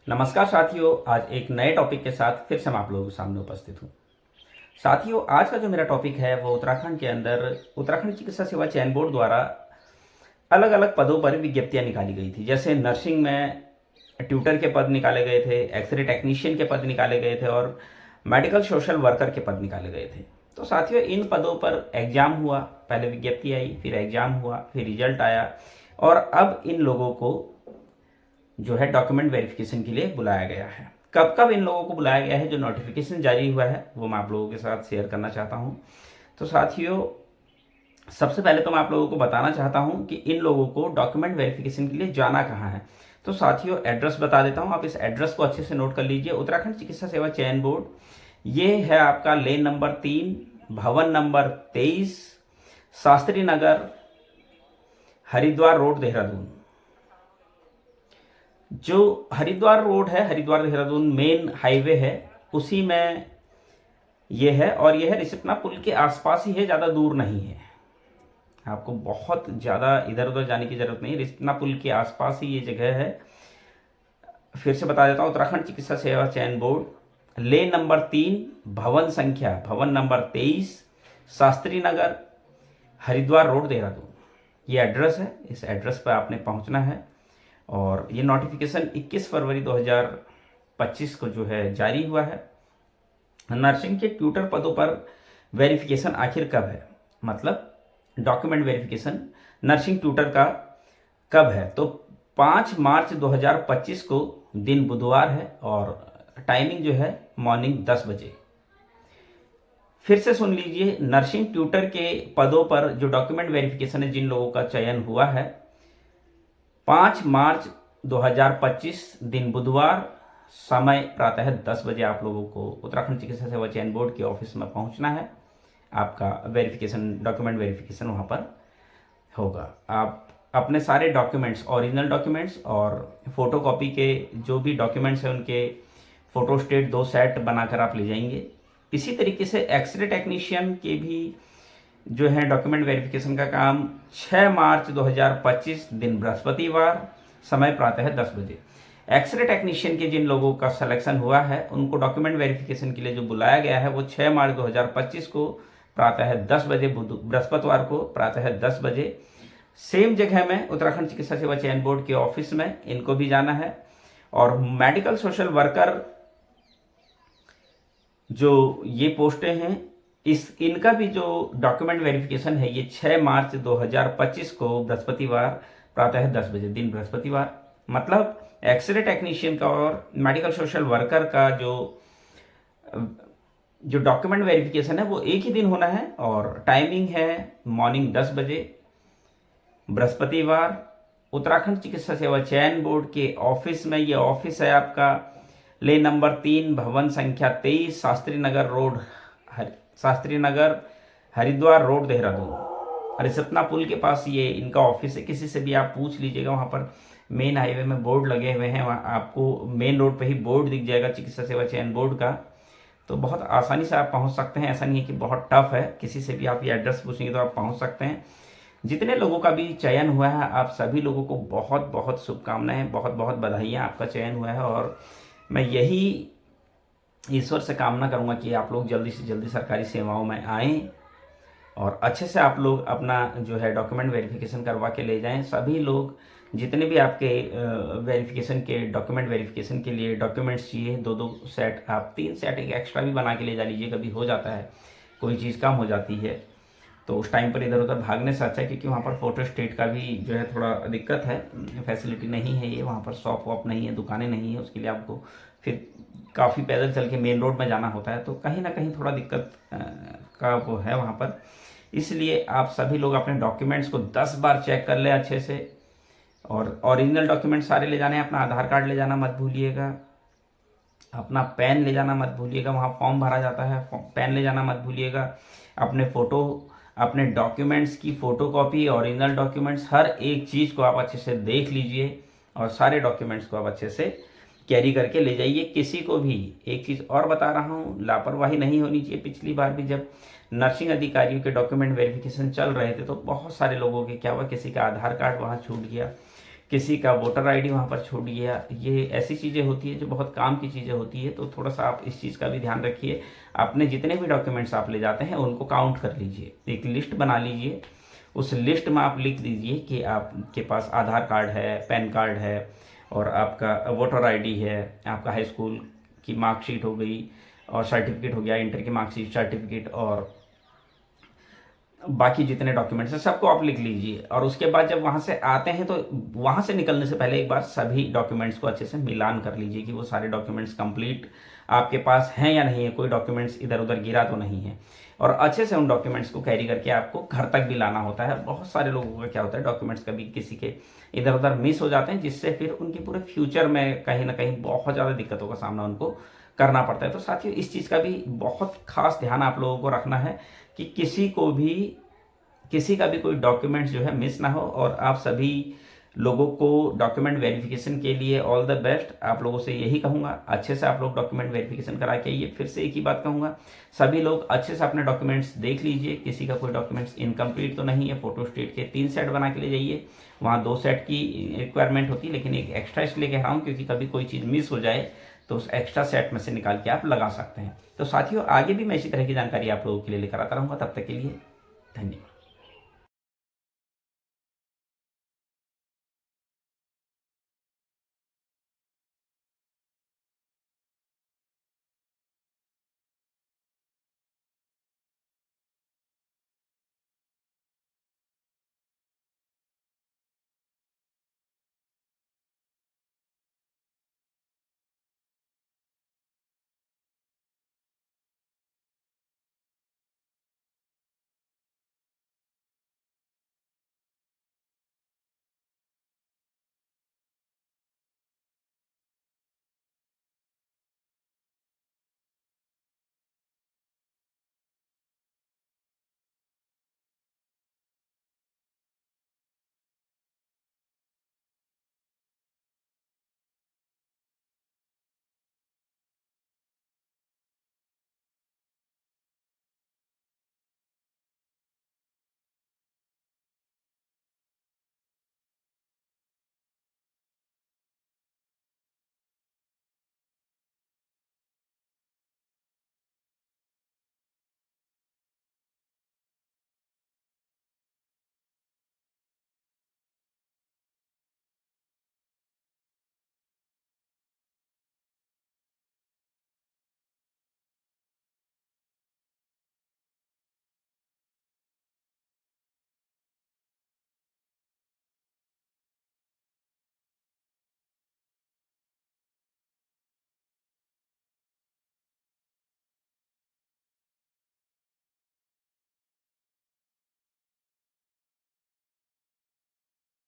नमस्कार साथियों, आज एक नए टॉपिक के साथ फिर से मैं आप लोगों के सामने उपस्थित हूँ। साथियों, आज का जो मेरा टॉपिक है वो उत्तराखंड के अंदर उत्तराखंड चिकित्सा सेवा चयन बोर्ड द्वारा अलग अलग पदों पर विज्ञप्तियां निकाली गई थी। जैसे नर्सिंग में ट्यूटर के पद निकाले गए थे, एक्सरे टेक्नीशियन के पद निकाले गए थे और मेडिकल सोशल वर्कर के पद निकाले गए थे। तो साथियों, इन पदों पर एग्जाम हुआ, पहले विज्ञप्ति आई, फिर एग्जाम हुआ, फिर रिजल्ट आया और अब इन लोगों को जो है डॉक्यूमेंट वेरिफिकेशन के लिए बुलाया गया है। कब कब इन लोगों को बुलाया गया है, जो नोटिफिकेशन जारी हुआ है वो मैं आप लोगों के साथ शेयर करना चाहता हूं। तो साथियों, सबसे पहले तो मैं आप लोगों को बताना चाहता हूं कि इन लोगों को डॉक्यूमेंट वेरिफिकेशन के लिए जाना कहाँ है। तो साथियों, एड्रेस बता देता हूं, आप इस एड्रेस को अच्छे से नोट कर लीजिए। उत्तराखंड चिकित्सा सेवा चयन बोर्ड, ये है आपका लेन नंबर 3, भवन नंबर 23, शास्त्री नगर, हरिद्वार रोड, देहरादून। जो हरिद्वार रोड है, हरिद्वार देहरादून मेन हाईवे है, उसी में ये है और यह है रिसपना पुल के आसपास ही है, ज़्यादा दूर नहीं है। आपको बहुत ज़्यादा इधर उधर जाने की ज़रूरत नहीं, रिसपना पुल के आसपास ही ये जगह है। फिर से बता देता हूँ, उत्तराखंड चिकित्सा सेवा चयन बोर्ड, लेन नंबर 3, भवन नंबर 23, शास्त्री नगर, हरिद्वार रोड, देहरादून। ये एड्रेस है, इस एड्रेस पर आपने पहुँचना है। और ये नोटिफिकेशन 21 फरवरी 2025 को जो है जारी हुआ है। नर्सिंग के ट्यूटर पदों पर वेरिफिकेशन आखिर कब है, मतलब डॉक्यूमेंट वेरिफिकेशन नर्सिंग ट्यूटर का कब है, तो 5 मार्च 2025 को दिन बुधवार है और टाइमिंग जो है मॉर्निंग 10 बजे। फिर से सुन लीजिए, नर्सिंग ट्यूटर के पदों पर जो डॉक्यूमेंट वेरिफिकेशन है, जिन लोगों का चयन हुआ है, 5 मार्च 2025 दिन बुधवार, समय प्रातः 10 बजे आप लोगों को उत्तराखंड चिकित्सा सेवा चयन बोर्ड के ऑफिस में पहुंचना है। आपका वेरिफिकेशन, डॉक्यूमेंट वेरिफिकेशन वहां पर होगा। आप अपने सारे डॉक्यूमेंट्स, ओरिजिनल डॉक्यूमेंट्स और फोटोकॉपी के जो भी डॉक्यूमेंट्स हैं उनके फोटोस्टेट 2 सेट बनाकर आप ले जाएंगे। इसी तरीके से एक्सरे टेक्नीशियन के भी जो है डॉक्यूमेंट वेरिफिकेशन का काम 6 मार्च 2025 दिन बृहस्पतिवार, समय प्रातः 10 बजे। एक्सरे टेक्नीशियन के जिन लोगों का सिलेक्शन हुआ है उनको डॉक्यूमेंट वेरिफिकेशन के लिए जो बुलाया गया है वो 6 मार्च 2025 को प्रातः 10 बजे, बृहस्पतिवार को प्रातः 10 बजे सेम जगह में उत्तराखंड चिकित्सा सेवा चयन बोर्ड के ऑफिस में इनको भी जाना है। और मेडिकल सोशल वर्कर जो ये पोस्टें हैं, इनका भी जो डॉक्यूमेंट वेरिफिकेशन है ये 6 मार्च 2025 को बृहस्पतिवार प्रातः 10 बजे, दिन बृहस्पतिवार। मतलब एक्सरे टेक्नीशियन का और मेडिकल सोशल वर्कर का जो डॉक्यूमेंट वेरिफिकेशन है वो एक ही दिन होना है और टाइमिंग है मॉर्निंग 10 बजे, बृहस्पतिवार। उत्तराखंड चिकित्सा सेवा चयन बोर्ड के ऑफिस में, ये ऑफिस है आपका लेन नंबर 3, भवन संख्या 23, शास्त्री नगर, हरिद्वार रोड, देहरादून। रिसपना पुल के पास ये इनका ऑफिस है। किसी से भी आप पूछ लीजिएगा, वहाँ पर मेन हाईवे में बोर्ड लगे हुए हैं, वहाँ आपको मेन रोड पे ही बोर्ड दिख जाएगा चिकित्सा सेवा चयन बोर्ड का। तो बहुत आसानी से आप पहुँच सकते हैं, ऐसा नहीं है कि बहुत टफ है। किसी से भी आप ये एड्रेस पूछेंगे तो आप पहुँच सकते हैं। जितने लोगों का भी चयन हुआ है, आप सभी लोगों को बहुत बहुत शुभकामनाएं, बहुत बहुत बधाइयाँ, आपका चयन हुआ है। और मैं यही ईश्वर से कामना करूंगा कि आप लोग जल्दी से जल्दी सरकारी सेवाओं में आएँ और अच्छे से आप लोग अपना जो है डॉक्यूमेंट वेरिफिकेशन करवा के ले जाएं। सभी लोग, जितने भी आपके वेरिफिकेशन के डॉक्यूमेंट वेरिफिकेशन के लिए डॉक्यूमेंट्स चाहिए, 2-2 सेट, आप 3 सेट एक एक्स्ट्रा भी बना के ले जा लीजिए। कभी हो जाता है कोई चीज़ कम हो जाती है तो उस टाइम पर इधर उधर भागने से अच्छा है, क्योंकि वहाँ पर फोटो स्टेट का भी जो है थोड़ा दिक्कत है, फैसिलिटी नहीं है। ये वहाँ पर शॉप वॉप नहीं है, दुकानें नहीं है, उसके लिए आपको फिर काफ़ी पैदल चल के मेन रोड में जाना होता है, तो कहीं ना कहीं थोड़ा दिक्कत का वो है वहाँ पर। इसलिए आप सभी लोग अपने डॉक्यूमेंट्स को 10 बार चेक कर लें अच्छे से। और ओरिजिनल डॉक्यूमेंट सारे ले जाने हैं। अपना आधार कार्ड ले जाना मत भूलिएगा, अपना पैन ले जाना मत भूलिएगा, वहाँ फॉर्म भरा जाता है, पैन ले जाना मत भूलिएगा। अपने फ़ोटो, अपने डॉक्यूमेंट्स की फ़ोटोकॉपी, ओरिजिनल डॉक्यूमेंट्स, हर एक चीज़ को आप अच्छे से देख लीजिए और सारे डॉक्यूमेंट्स को आप अच्छे से कैरी करके ले जाइए। किसी को भी, एक चीज़ और बता रहा हूँ, लापरवाही नहीं होनी चाहिए। पिछली बार भी जब नर्सिंग अधिकारियों के डॉक्यूमेंट वेरिफिकेशन चल रहे थे तो बहुत सारे लोगों के क्या हुआ, किसी का आधार कार्ड वहाँ छूट गया, किसी का वोटर आईडी वहाँ पर छूट गया। ये ऐसी चीज़ें होती है जो बहुत काम की चीज़ें होती है, तो थोड़ा सा आप इस चीज़ का भी ध्यान रखिए। अपने जितने भी डॉक्यूमेंट्स आप ले जाते हैं उनको काउंट कर लीजिए, एक लिस्ट बना लीजिए। उस लिस्ट में आप लिख दीजिए कि आपके पास आधार कार्ड है, पैन कार्ड है, और आपका वोटर आईडी है, आपका हाई स्कूल की मार्कशीट हो गई और सर्टिफिकेट हो गया, इंटर की मार्कशीट, सर्टिफिकेट, और बाकी जितने डॉक्यूमेंट्स हैं सबको आप लिख लीजिए। और उसके बाद जब वहाँ से आते हैं तो वहाँ से निकलने से पहले एक बार सभी डॉक्यूमेंट्स को अच्छे से मिलान कर लीजिए कि वो सारे डॉक्यूमेंट्स कंप्लीट आपके पास हैं या नहीं है, कोई डॉक्यूमेंट्स इधर उधर गिरा तो नहीं है। और अच्छे से उन डॉक्यूमेंट्स को कैरी करके आपको घर तक भी लाना होता है। बहुत सारे लोगों का क्या होता है, डॉक्यूमेंट्स कभी किसी के इधर उधर मिस हो जाते हैं, जिससे फिर उनके पूरे फ्यूचर में कहीं ना कहीं बहुत ज़्यादा दिक्कतों का सामना उनको करना पड़ता है। तो साथियों, इस चीज़ का भी बहुत खास ध्यान आप लोगों को रखना है कि किसी का भी कोई डॉक्यूमेंट्स जो है मिस ना हो। और आप सभी लोगों को डॉक्यूमेंट वेरिफिकेशन के लिए ऑल द बेस्ट। आप लोगों से यही कहूँगा, अच्छे से आप लोग डॉक्यूमेंट वेरिफिकेशन करा के आइए। फिर से एक ही बात कहूँगा, सभी लोग अच्छे से अपने डॉक्यूमेंट्स देख लीजिए, किसी का कोई डॉक्यूमेंट्स इनकम्प्लीट तो नहीं है। फोटो स्टेट के 3 सेट बना के ले जाइए, वहाँ 2 सेट की रिक्वायरमेंट होती है, लेकिन एक एक्स्ट्रा इसलिए कह रहा हूँ क्योंकि कभी कोई चीज़ मिस हो जाए तो उस एक्स्ट्रा सेट में से निकाल के आप लगा सकते हैं। तो साथियों, आगे भी मैं इसी तरह की जानकारी आप लोगों के लिए लेकर आता रहूँगा। तब तक के लिए धन्यवाद।